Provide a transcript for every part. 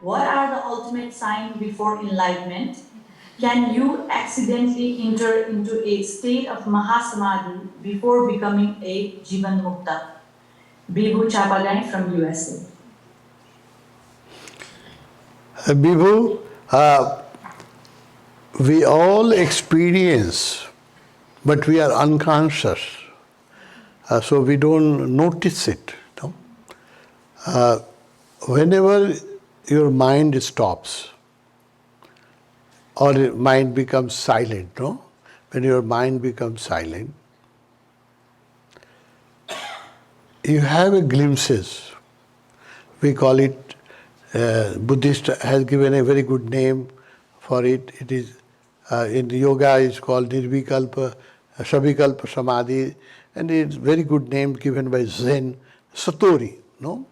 What are the ultimate signs before enlightenment? Can you accidentally enter into a state of Mahasamadhi before becoming a Jivan Mukta? Bibu Chapagai from USA. Bibhu, we all experience, but we are unconscious, so we don't notice it. No? Whenever your mind stops, or your mind becomes silent, no? When your mind becomes silent, you have a glimpses. We call it, Buddhist has given a very good name for it. It is, in yoga it's called Nirvikalpa, Savikalpa Samadhi, and it's very good name given by Zen, Satori, no?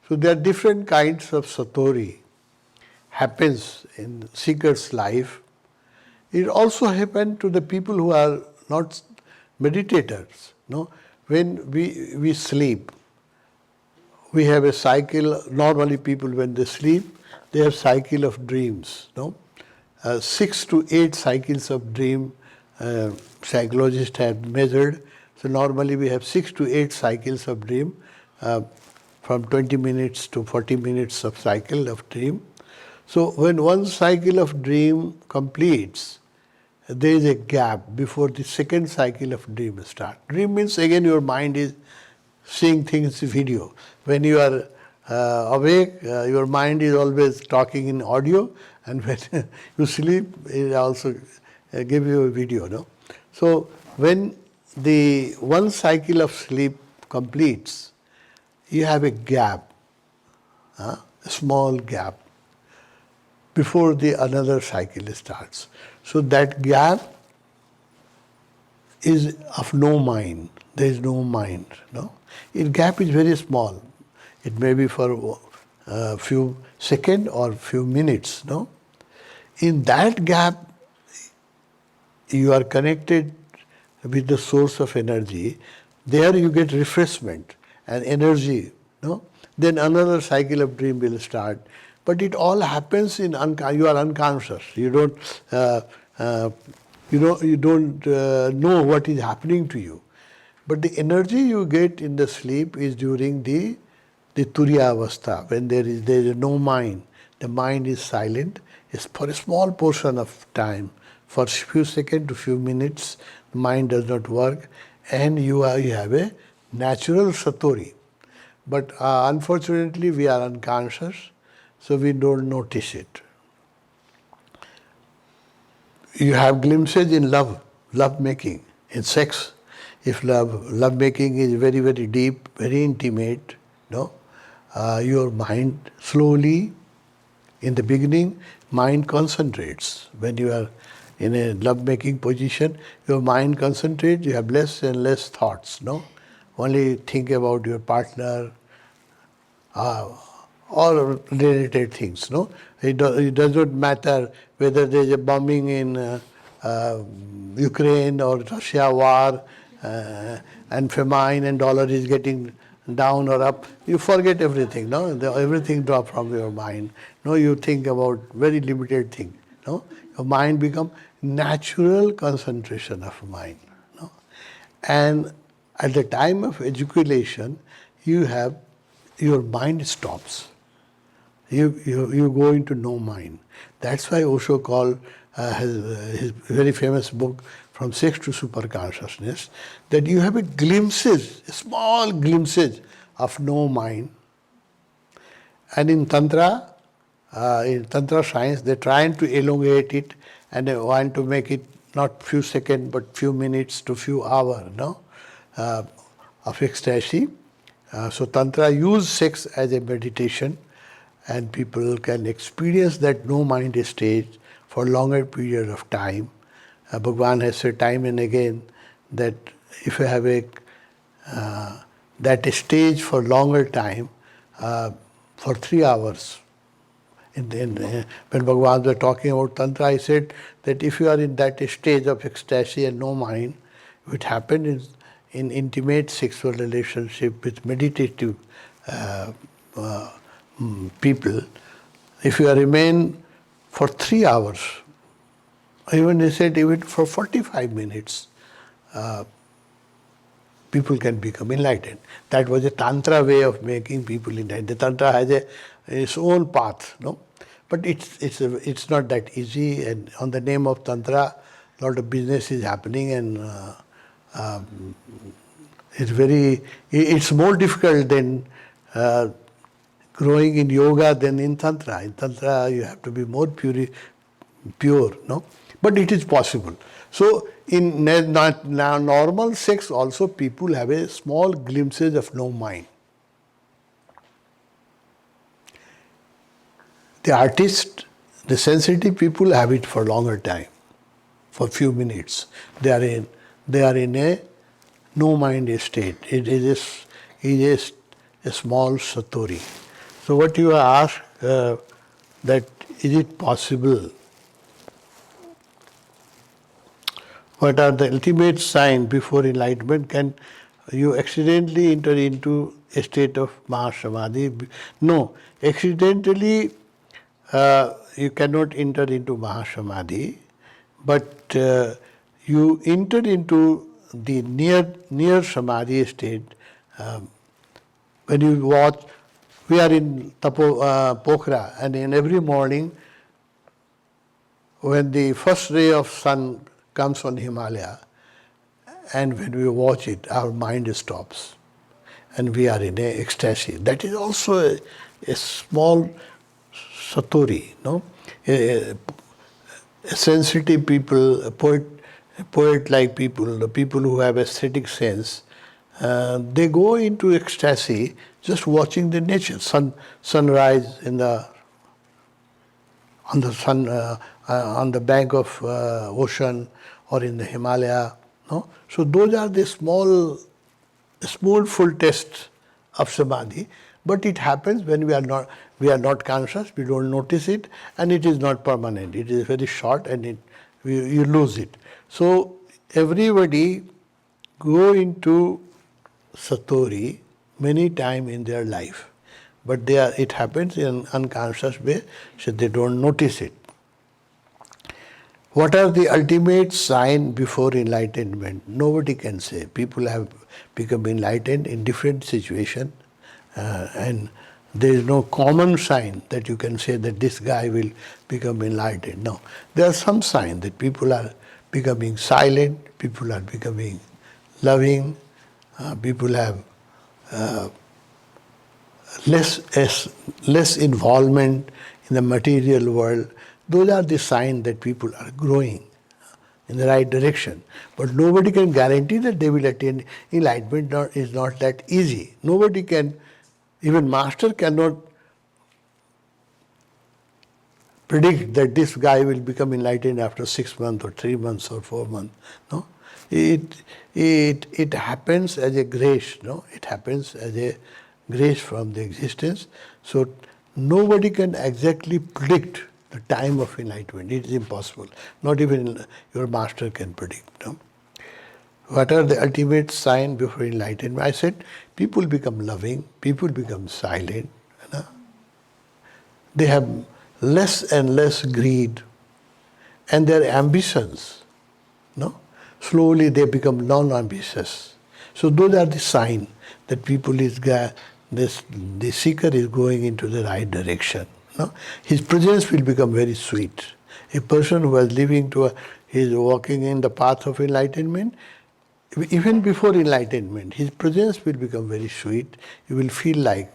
So there are different kinds of Satori happens in seeker's life. It also happens to the people who are not meditators, no? When we sleep, we have a cycle. Normally people when they sleep, they have cycle of dreams, no? 6 to 8 cycles of dream, psychologists have measured. So normally we have 6 to 8 cycles of dream, from 20 minutes to 40 minutes of cycle of dream. So when one cycle of dream completes, there is a gap before the second cycle of dream starts. Dream means again your mind is seeing things video. When you are awake, your mind is always talking in audio, and when you sleep, it also give you a video. No? So when the one cycle of sleep completes, you have a gap, a small gap, before the another cycle starts. So that gap is of no mind. There is no mind. No, its gap is very small. It may be for a few seconds or few minutes. No, in that gap, you are connected with the source of energy. There you get refreshment and energy. No, then another cycle of dream will start. But it all happens in you are unconscious. You don't know what is happening to you. But the energy you get in the sleep is during the Turiya Avastha, when there is no mind. The mind is silent. It's for a small portion of time. For few seconds to few minutes, the mind does not work, and you have a natural satori. But unfortunately, we are unconscious, so we don't notice it. You have glimpses in love making, in sex. If love making is very, very deep, very intimate, no, your mind slowly, in the beginning, mind concentrates. When you are in a love making position, your mind concentrates, you have less and less thoughts, no? Only think about your partner, all related things, no? It does not matter whether there is a bombing in Ukraine or Russia war, and famine and dollar is getting down or up. You forget everything, no? Everything drop from your mind. No, you think about very limited thing, no? Your mind become natural concentration of mind, no? And at the time of ejaculation, your mind stops. You go into no mind. That's why Osho called his very famous book, From Sex to Super Consciousness, that you have a glimpses, small glimpses of no mind. And in Tantra science, they're trying to elongate it, and they want to make it not few seconds but few minutes to few hours, no, of ecstasy. So Tantra use sex as a meditation, and people can experience that no mind stage for longer period of time. Bhagavan has said time and again that if you have that stage for longer time, for 3 hours, when Bhagavan was talking about Tantra, I said that if you are in that stage of ecstasy and no mind, it happens in intimate sexual relationship with meditative people, If you remain for 3 hours, even they said even for 45 minutes, people can become enlightened. That was a Tantra way of making people enlightened. The Tantra has its own path, no? But it's not that easy, and on the name of Tantra, a lot of business is happening, and it's more difficult than growing in yoga than in Tantra. In Tantra, you have to be more pure, no? But it is possible. So, in normal sex also, people have a small glimpses of no mind. The artist, the sensitive people have it for longer time, for few minutes. They are in a no mind state. It is a small satori. So what you ask, that is it possible? What are the ultimate signs before enlightenment? Can you accidentally enter into a state of Mahasamadhi? No, accidentally you cannot enter into Mahasamadhi, but you enter into the near Samadhi state. When you watch, we are in Pokhara, and in every morning, when the first ray of sun comes on Himalaya, and when we watch it, our mind stops, and we are in a ecstasy. That is also a small satori, no? A sensitive people, a poet-like people, the people who have aesthetic sense, they go into ecstasy just watching the nature, sunrise on the bank of ocean or in the Himalaya. No, so those are the small full tests of samadhi. But it happens when we are not conscious. We don't notice it, and it is not permanent. It is very short, and you lose it. So everybody go into satori many times in their life, but it happens in an unconscious way, so they don't notice it. What are the ultimate signs before enlightenment? Nobody can say. People have become enlightened in different situations, and there is no common sign that you can say that this guy will become enlightened. No. There are some signs that people are becoming silent, people are becoming loving, people have less involvement in the material world. Those are the signs that people are growing in the right direction. But nobody can guarantee that they will attain enlightenment. Is not that easy. Nobody can, even master cannot predict that this guy will become enlightened after 6 months or 3 months or 4 months. No, it happens as a grace. No, it happens as a grace from the existence. So nobody can exactly predict the time of enlightenment. It is impossible. Not even your master can predict. No? What are the ultimate signs before enlightenment? I said people become loving, people become silent. You know? They have less and less greed, and their ambitions, no? Slowly they become non-ambitious. So those are the signs that the seeker is going into the right direction. No? His presence will become very sweet. A person who is walking in the path of enlightenment, even before enlightenment, his presence will become very sweet. You will feel like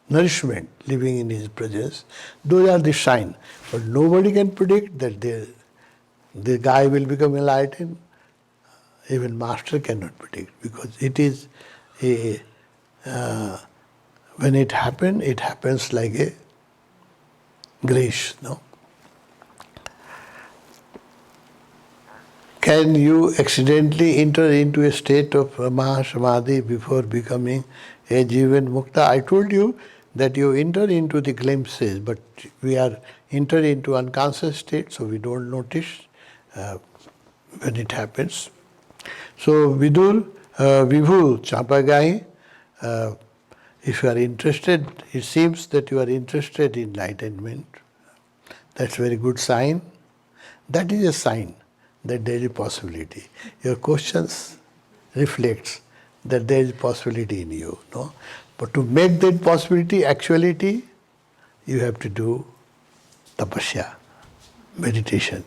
nourishment living in his presence. Those are the signs. But nobody can predict that the guy will become enlightened. Even master cannot predict, because it is when it happens like a grace. No? Can you accidentally enter into a state of Mahasamadhi before becoming a Jivan Mukta? I told you that you enter into the glimpses, but we are enter into unconscious state, so we don't notice when it happens. So Vibhu Champagai, if you are interested, it seems that you are interested in enlightenment. That's a very good sign. That is a sign that there is a possibility. Your questions reflects that there is possibility in you. No? But to make that possibility actuality, you have to do tapasya, meditation,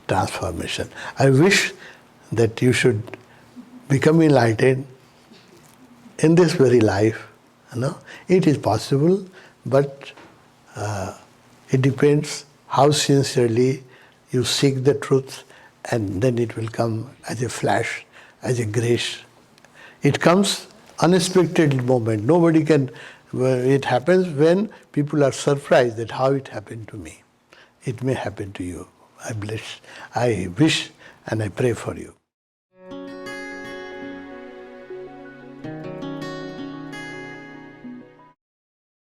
transformation. I wish that you should become enlightened in this very life. It is possible, but it depends how sincerely you seek the truth, and then it will come as a flash, as a grace. It comes unexpected moment. Nobody can. It happens when people are surprised that how it happened to me. It may happen to you. I wish and I pray for you.